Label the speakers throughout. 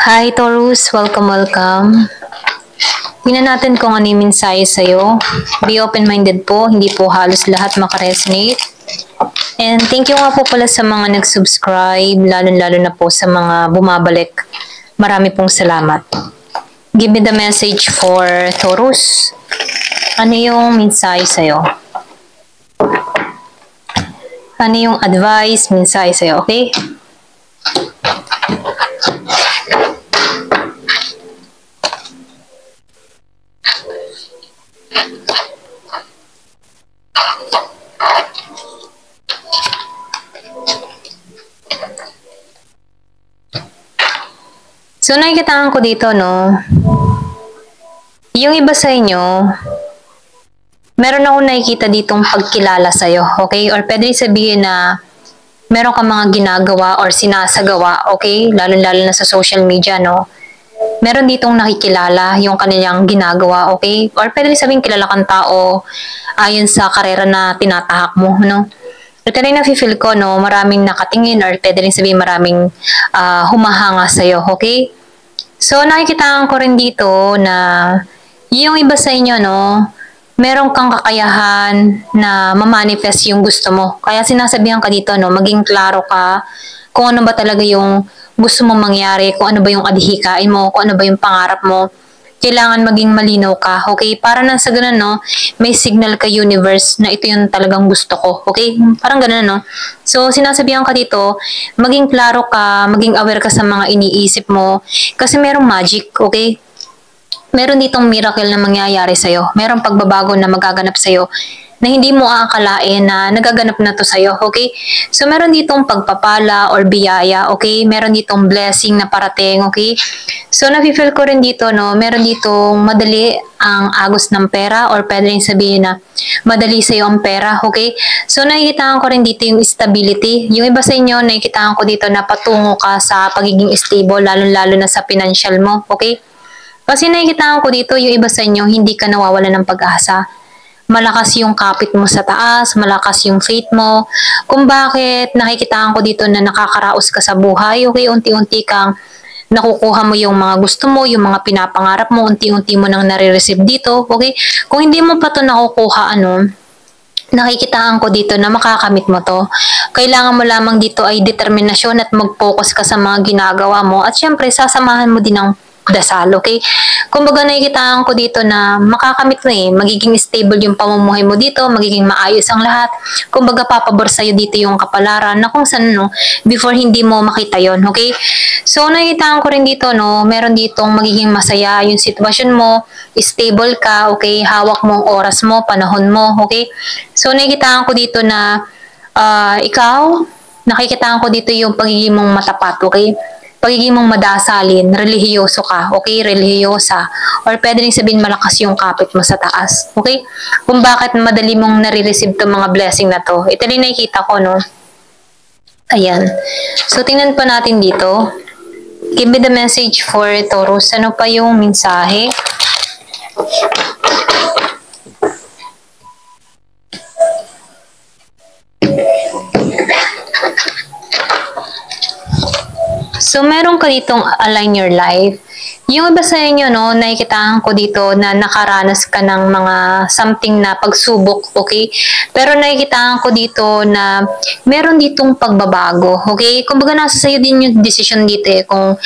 Speaker 1: Hi Taurus, welcome. Tingnan natin kung ano yung mensahe sa'yo. Be open-minded po, hindi po halos lahat makaresonate. And thank you nga po pala sa mga nag-subscribe, lalo-lalo na po sa mga bumabalik. Marami pong salamat. Give me the message for Taurus. Ano yung mensahe sa'yo? Ano yung advice, mensahe sa'yo, okay? So, nakikitaan ko dito, no? Yung iba sa inyo, meron akong nakikita ditong pagkilala sa'yo, okay? Or pwede sabihin na meron kang mga ginagawa or sinasagawa, okay? Lalo-lalo na sa social media, no? Meron ditong nakikilala yung kanilang ginagawa, okay? Or pwede sabihin kilala kang tao ayon sa karera na tinatahak mo, no? Ito rin nafe-feel ko, no? Maraming nakatingin or pwede rin sabihin maraming humahanga sa'yo, okay? So, nakikita ko rin dito na yung iba sa inyo, no? Meron kang kakayahan na ma-manifest yung gusto mo. Kaya sinasabihan ka dito, no? Maging klaro ka kung ano ba talaga yung gusto mong mangyari, kung ano ba yung adhikain mo, kung ano ba yung pangarap mo. Kailangan maging malinaw ka, okay? Para nang sa ganun, no, may signal ka universe na ito yung talagang gusto ko, okay? Parang ganun, no? So, sinasabihan ka dito, maging klaro ka, maging aware ka sa mga iniisip mo, kasi merong magic, okay? Meron ditong miracle na mangyayari sa'yo. Merong pagbabago na magaganap sa'yo na hindi mo aakalain na nagaganap na to sa'yo, okay? So, meron ditong pagpapala or biyaya, okay? Meron ditong blessing na parating, okay? So, nafe-feel ko rin dito, no? Meron ditong madali ang agos ng pera or pwede rin sabihin na madali sa'yo ang pera, okay? So, nakikitaan ko rin dito yung stability. Yung iba sa inyo, nakikitaan ko dito na patungo ka sa pagiging stable, lalo-lalo na sa financial mo, okay? Kasi nakikita ko dito, yung iba sa inyo, hindi ka nawawalan ng pag-asa. Malakas yung kapit mo sa taas, malakas yung faith mo. Kung bakit nakikita ko dito na nakakaraos ka sa buhay, okay, unti-unti kang nakukuha mo yung mga gusto mo, yung mga pinapangarap mo, unti-unti mo nang nare-receive dito, okay? Kung hindi mo pa to nakukuha, nakikitaan ko dito na makakamit mo to. Kailangan mo lamang dito ay determinasyon at mag-focus ka sa mga ginagawa mo at syempre sasamahan mo din ng dasal, okay? Kumbaga nakikitaan ko dito na makakamit mo magiging stable yung pamumuhay mo dito, magiging maayos ang lahat. Kumbaga papabor sa'yo dito yung kapalaran na kung saan, before hindi mo makita yon, okay? So nakikitaan ko rin dito, meron ditong magiging masaya yung sitwasyon mo, stable ka, okay? Hawak mo ang oras mo, panahon mo, okay? So nakikitaan ko dito na ikaw, nakikitaan ko dito yung pagiging mong matapat, okay? Pagiging mong madasalin, relihiyoso ka, okay? Relihiyosa. Or pwede rin sabihin malakas yung kapit mo sa taas, okay? Kung bakit madali mong nare-receive itong mga blessing na to. Ito rin nakikita ko, no? Ayan. So, tingnan pa natin dito. Give me the message for Taurus. Ano pa yung mensahe? So, meron ka ditong align your life. Yung iba sa inyo, nakikitaan ko dito na nakaranas ka ng mga something na pagsubok, okay? Pero nakikitaan ko dito na meron ditong pagbabago, okay? Kumbaga nasa sa'yo din yung decision dito kung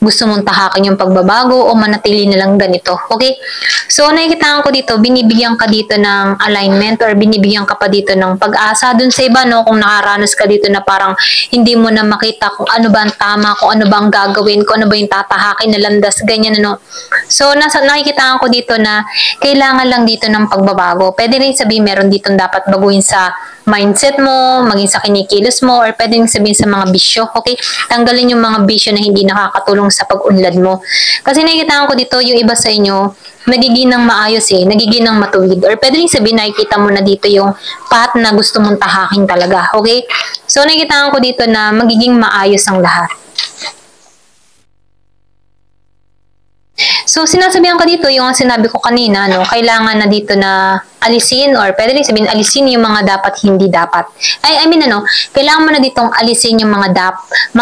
Speaker 1: gusto mong tahakin yung pagbabago o manatili na lang ganito, okay? So, nakikitaan ko dito, binibigyan ka dito ng alignment or binibigyan ka pa dito ng pag-asa dun sa iba, kung nakaranas ka dito na parang hindi mo na makita kung ano ba ang tama, kung ano ba ang gagawin, kung ano ba yung tatahakin na landas, ganyan, So, nakikitaan ko dito na kailangan lang dito ng pagbabago. Pwede rin sabihin meron dito dapat baguhin sa mindset mo, maging sa kinikilos mo, or pwede rin sabihin sa mga bisyo, okay? Tanggalin yung mga bisyo na hindi nakakatulong sa pag-unlad mo. Kasi nakikitaan ko dito, yung iba sa inyo, nagiging ng maayos nagiging ng matuwid. Or pwede rin sabihin, nakikita mo na dito yung path na gusto mong tahakin talaga, okay? So, nakikitaan ko dito na magiging maayos ang lahat. So, sinasabihan ka dito, yung sinabi ko kanina, no, kailangan na dito na alisin or pwede rin sabihin alisin yung mga dapat hindi dapat. Kailangan mo na ditong alisin yung mga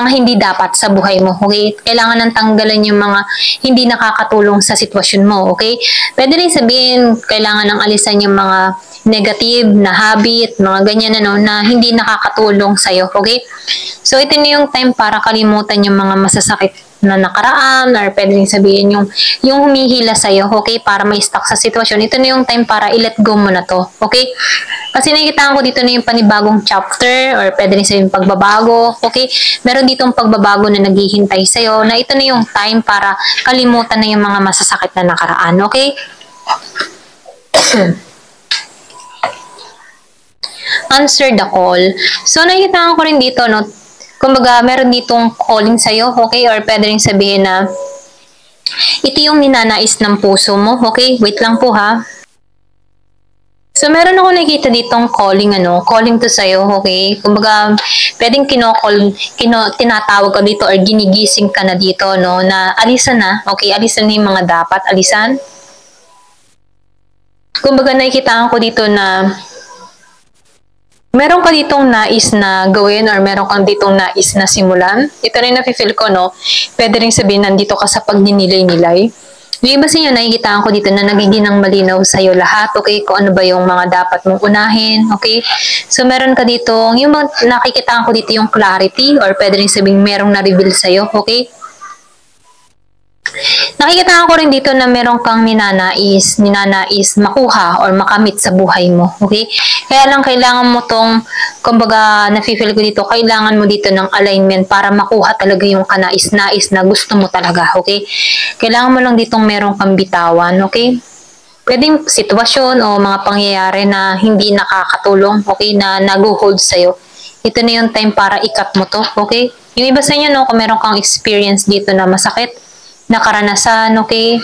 Speaker 1: hindi dapat sa buhay mo, okay? Kailangan nang tanggalan yung mga hindi nakakatulong sa sitwasyon mo, okay? Pwede rin sabihin, kailangan nang alisan yung mga negative na habit, mga ganyan na hindi nakakatulong sa'yo, okay? So, ito na yung time para kalimutan yung mga masasakit na nakaraan or pwede rin sabihin yung humihila sa'yo, okay? Para ma-stuck sa sitwasyon. Ito na yung time para i-let go mo na to, okay? Kasi nakikita ko dito na yung panibagong chapter or pwede rin sabihin pagbabago, okay? Meron ditong pagbabago na naghihintay sa'yo na ito na yung time para kalimutan na yung mga masasakit na nakaraan, okay? Answer the call. So, nakikita ko rin dito, no? Kumbaga, meron ditong calling sa'yo, okay? Or pwede rin sabihin na ito yung ninanais ng puso mo, okay? Wait lang po ha. So, meron ako nakikita ditong calling to sa'yo, okay? Kumbaga, pwedeng tinatawag ka dito or ginigising ka na dito, no? Na alisan na, okay? Alisan na yung mga dapat, alisan. Kumbaga, nakikita ko dito na meron ka ditong nais na gawin or meron kang ditong nais na simulan. Ito rin nafe-feel ko, no? Pwede rin sabihin nandito ka sa pagninilay-nilay. Yung iba sa inyo, nakikita ko dito na nagiging ng malinaw sa'yo lahat, okay? Kung ano ba yung mga dapat mong unahin, okay? So, meron ka dito, yung nakikita ko dito yung clarity or pwede rin sabihin merong na-reveal sa'yo, okay? Nakikita ko rin dito na meron kang ninanais makuha or makamit sa buhay mo, okay? Kaya lang kailangan mo tong, kumbaga, nafe-feel ko dito, kailangan mo dito ng alignment para makuha talaga yung kanais-nais na gusto mo talaga, okay? Kailangan mo lang ditong meron kang bitawan, okay? Pwedeng sitwasyon o mga pangyayari na hindi nakakatulong, okay, na nag-hold sa'yo. Ito na yung time para ikat mo to, okay? Yung iba sa inyo, no, kung meron kang experience dito na masakit, na karanasan, okay?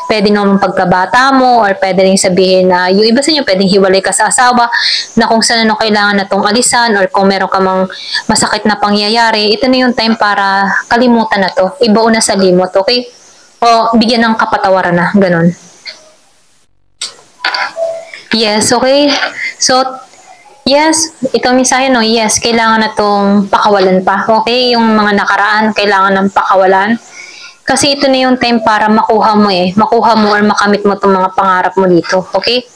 Speaker 1: Pwede naman pagkabata mo or pwede rin sabihin na yung iba sa inyo pwedeng hiwalay ka sa asawa na kung saan kailangan na tong alisan or kung meron ka mang masakit na pangyayari, ito na yung time para kalimutan na to. Ibaon na sa limot, okay? O bigyan ng kapatawaran na, ganun. Yes, okay? So, yes, itong mensahe, no? Yes, kailangan na tong pakawalan pa, okay? Yung mga nakaraan, kailangan ng pakawalan. Kasi ito na yung time para makuha mo or makamit mo itong mga pangarap mo dito, okay?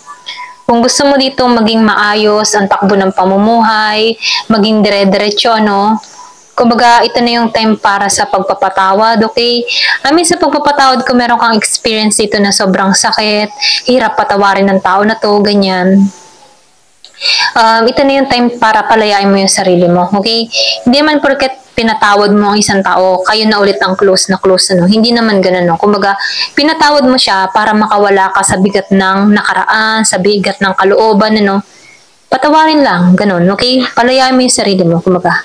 Speaker 1: Kung gusto mo dito maging maayos ang takbo ng pamumuhay, maging dire-diretso, kumbaga ito na yung time para sa pagpapatawad, okay? Sa pagpapatawad ko meron kang experience dito na sobrang sakit, hirap patawarin ng tao na to, ganyan. Ito na yung time para palayain mo yung sarili mo, okay? Hindi man porket pinatawad mo ang isang tao, kayo na ulit ang close na close, Hindi naman ganun, no? Kumbaga, pinatawad mo siya para makawala ka sa bigat ng nakaraan, sa bigat ng kalooban, Patawarin lang, ganun, okay? Palayain mo yung sarili mo, kumbaga.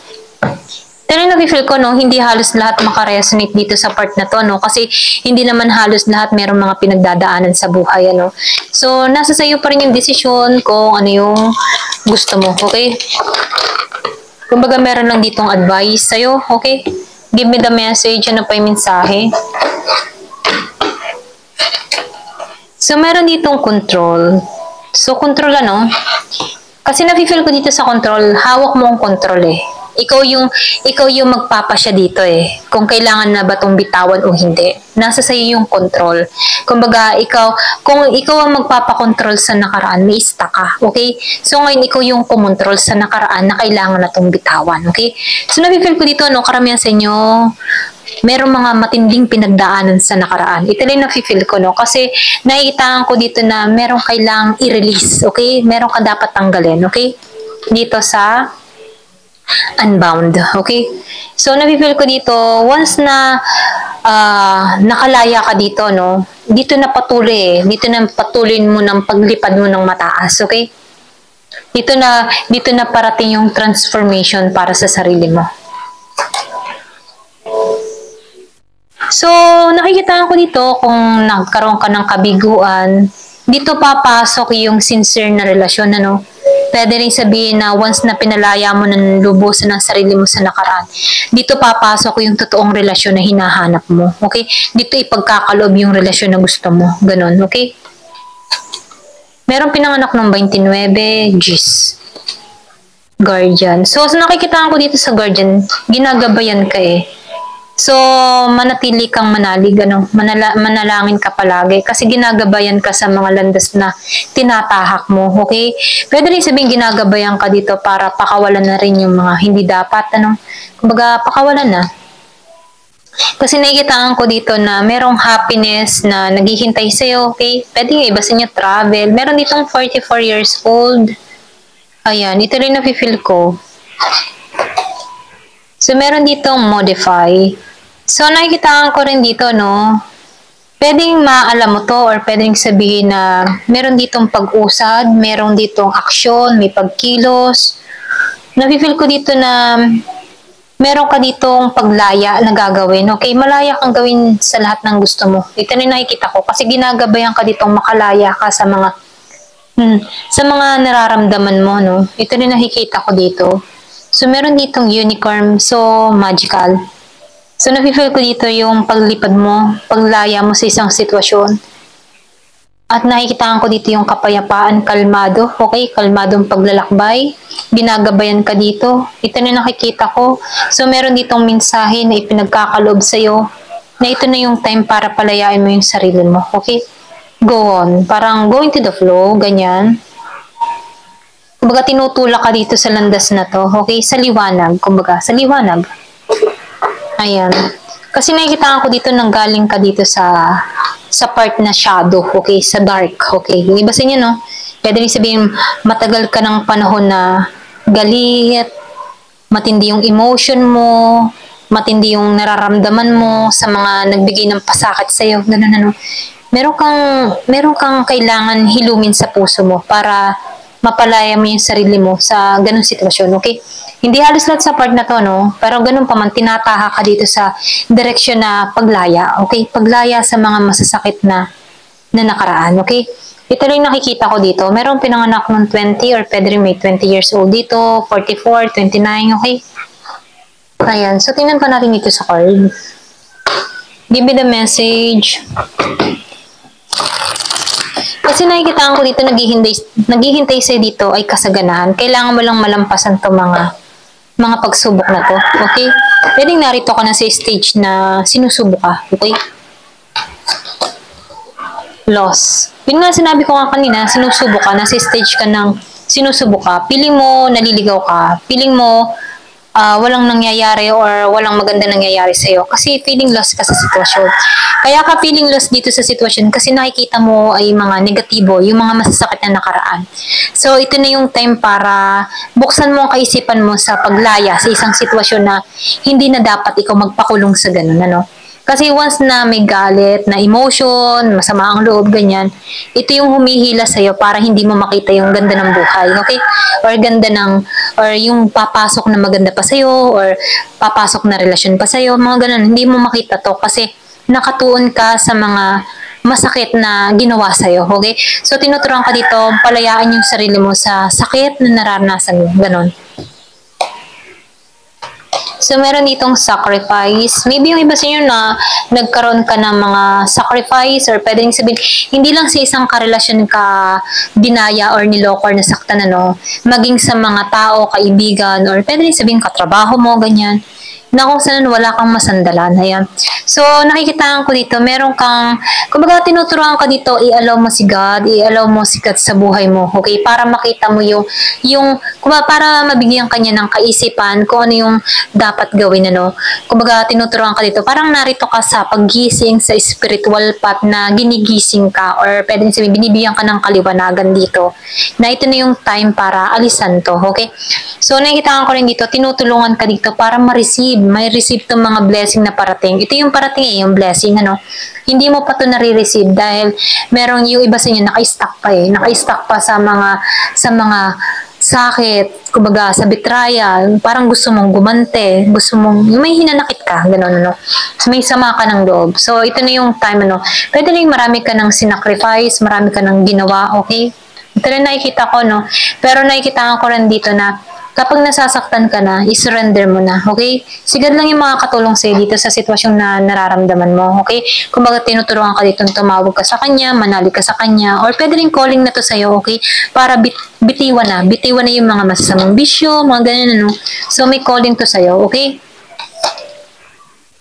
Speaker 1: Pero nafe-feel ko, hindi halos lahat makaresonate dito sa part na to, Kasi hindi naman halos lahat merong mga pinagdadaanan sa buhay, So, nasa sa'yo pa rin yung desisyon kung ano yung gusto mo, okay? Kumbaga, meron lang ditong advice sa'yo, okay? Give me the message, ano pa yung mensahe? So, meron ditong control. So, control Kasi nafe-feel ko dito sa control, hawak mo ang control Ikaw yung magpapasya dito Kung kailangan na ba itong bitawan o hindi. Nasa sa'yo yung control. Kumbaga, kung ikaw ang magpapakontrol sa nakaraan, may stuck ka, okay? So, ngayon, ikaw yung kumontrol sa nakaraan na kailangan na itong bitawan, okay? So, nafe-feel ko dito, karamihan sa inyo, merong mga matinding pinagdaanan sa nakaraan. Ito lang nafe-feel ko, Kasi nakikita ko dito na merong kailangang i-release, okay? Meron ka dapat tanggalin, okay? Dito sa Unbound, okay? So, nafe-feel ko dito, once na nakalaya ka dito, dito na patuloy Dito na patuloy mo ng paglipad mo ng mataas, okay? Dito na parating yung transformation para sa sarili mo. So, nakikita ko dito kung nagkaroon ka ng kabiguan, dito papasok yung sincere na relasyon, pwede rin sabihin na once na pinalaya mo ng lubusan ng sarili mo sa nakaraan, dito papasok yung totoong relasyon na hinahanap mo. Okay? Dito ipagkakaloob yung relasyon na gusto mo. Ganon. Okay? Merong pinanganak ng 29, Gis. Guardian. So, nakikita ko dito sa guardian, ginagabayan ka eh. So, manatili kang manalig, manalangin ka palagi kasi ginagabayan ka sa mga landas na tinatahak mo, okay? Pwede rin sabihin ginagabayan ka dito para pakawalan na rin yung mga hindi dapat, kumbaga pakawalan na. Kasi nakikitaan ko dito na merong happiness na naghihintay sa'yo, okay? Pwede yung iba sa inyo travel. Meron ditong 44 years old. Ayan, ito rin nafe-feel ko. So, meron ditong modify. So, nakikitaan ko rin dito, no? Pwedeng maalam mo to or pwedeng sabihin na meron ditong pag-usad, meron ditong aksyon, may pagkilos. Nafe-feel ko dito na meron ka ditong paglaya na gagawin. Okay, malaya kang gawin sa lahat ng gusto mo. Ito rin nakikita ko kasi ginagabayan ka ditong makalaya ka sa mga nararamdaman mo, no? Ito rin nakikita ko dito. So, meron ditong unicorn, so magical. So, nafe-feel ko dito yung paglipad mo, paglaya mo sa isang sitwasyon. At nakikita ko dito yung kapayapaan, kalmado. Okay, kalmadong paglalakbay. Ginagabayan ka dito. Ito na nakikita ko. So, meron ditong mensahe na ipinagkakaloob sa'yo na ito na yung time para palayain mo yung sarili mo. Okay? Go on. Parang going to the flow, ganyan. Kumbaga, tinutulak ka dito sa landas na to. Okay? Sa liwanag. Kumbaga, sa liwanag. Ayan. Kasi nakikita ko dito nang galing ka dito sa part na shadow, okay? Sa dark, okay? Yung iba sa inyo, no? Pwede rin sabihin, matagal ka ng panahon na galit, matindi yung emotion mo, matindi yung nararamdaman mo sa mga nagbigay ng pasakit sa'yo, ganun. Meron kang kailangan hilumin sa puso mo para mapalaya mo yung sarili mo sa ganung sitwasyon, okay? Hindi halos lahat sa part na to, no? Pero ganun pa man, tinataha ka dito sa direksyon na paglaya, okay? Paglaya sa mga masasakit na nakaraan, okay? Ito rin nakikita ko dito. Merong pinanganak ng 20 or pwede rin may 20 years old dito, 44, 29, okay? Ayan. So, tingnan pa natin dito sa card. Give me the message. Kasi nakikita ko dito, naghihintay sa'yo dito ay kasaganahan. Kailangan mo lang malampasan to mga pagsubok na to. Okay? Pwedeng narito ka na sa stage na sinusubok ka. Okay? Loss. Yun nga sinabi ko nga kanina, sinusubok ka, nasa stage ka ng sinusubok ka. Piling mo, naliligaw ka. Piling mo, walang nangyayari or walang maganda nangyayari sa'yo. Kasi feeling lost ka sa sitwasyon. Kaya ka feeling lost dito sa sitwasyon kasi nakikita mo ay mga negatibo, yung mga masasakit na nakaraan. So, ito na yung time para buksan mo ang kaisipan mo sa paglaya sa isang sitwasyon na hindi na dapat ikaw magpakulong sa ganun, ano? Kasi once na may galit, na emotion, masama ang loob, ganyan, ito yung humihila sa'yo para hindi mo makita yung ganda ng buhay, okay? Or yung papasok na maganda pa sa'yo, or papasok na relasyon pa sa'yo, mga ganun, hindi mo makita to kasi nakatuon ka sa mga masakit na ginawa sa'yo, okay? So, tinuturuan ka dito, palayaan yung sarili mo sa sakit na naranasan mo, ganun. So, meron ditong sacrifice. Maybe yung iba sa inyo na nagkaroon ka ng mga sacrifice or pwedeng sabihin, hindi lang sa isang karelasyon ka dinaya or niloko or nasaktan, maging sa mga tao, kaibigan, or pwedeng sabihin katrabaho mo, ganyan, na kung saan wala kang masandalan. Ayan. So, nakikita ko dito, meron kang, kumbaga tinuturuan ka dito, i-allow mo si God, i-allow mo si God sa buhay mo, okay? Para makita mo kumbaga para mabigyan kanya ng kaisipan kung ano yung dapat gawin, Kumbaga tinuturuan ka dito, parang narito ka sa paggising sa spiritual path na ginigising ka or pwedeng sabihin, binibigyan ka ng kaliwanagan dito na ito na yung time para alisan to, okay? So, nakikita ko rin dito, tinutulungan ka dito para may receive tong mga blessing na parating. Ito yung parating yung blessing, Hindi mo pa to nare-receive dahil merong yung iba sa inyo naka-stuck pa Naka-stuck pa sa mga sakit, kumbaga sa betrayal, parang gusto mong gumante, gusto mong, may hinanakit ka, gano'n, So, may sama ka ng loob. So, ito na yung time, Pwede rin marami ka ng sinacrifice, marami ka ng ginawa, okay? Ito rin nakikita ko, no? Pero nakikita ko rin dito na kapag nasasaktan ka na, i-surrender mo na, okay? Sigad lang yung mga katulong sa'yo dito sa sitwasyon na nararamdaman mo, okay? Kumbaga tinuturuan ka dito, tumawag ka sa kanya, manali ka sa kanya, or pwede rin calling na to sa'yo, okay? Para bitiwan na yung mga masasamang bisyo, mga ganyan, ano? So, may calling to sa'yo, okay?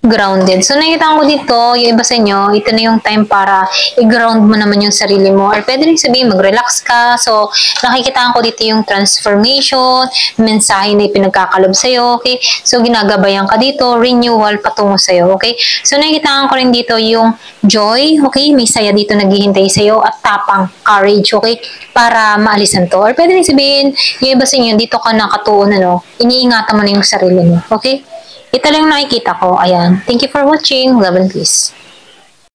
Speaker 1: Grounded. So, nakikita ko dito, yung iba sa inyo, ito na yung time para i-ground mo naman yung sarili mo. Or pwede rin sabihin, mag-relax ka. So, nakikita ko dito yung transformation, mensahe na ipinagkakalob sa'yo, okay? So, ginagabayan ka dito, renewal patungo sa'yo, okay? So, nakikita ko rin dito yung joy, okay? May saya dito naghihintay sa'yo at tapang, courage, okay? Para maalisan to. Or pwede rin sabihin, yung iba sa inyo, dito ka nakatuon, ano, iniingatan mo na yung sarili mo, okay? Ito lang nakikita ko. Ayan. Thank you for watching. Love and peace.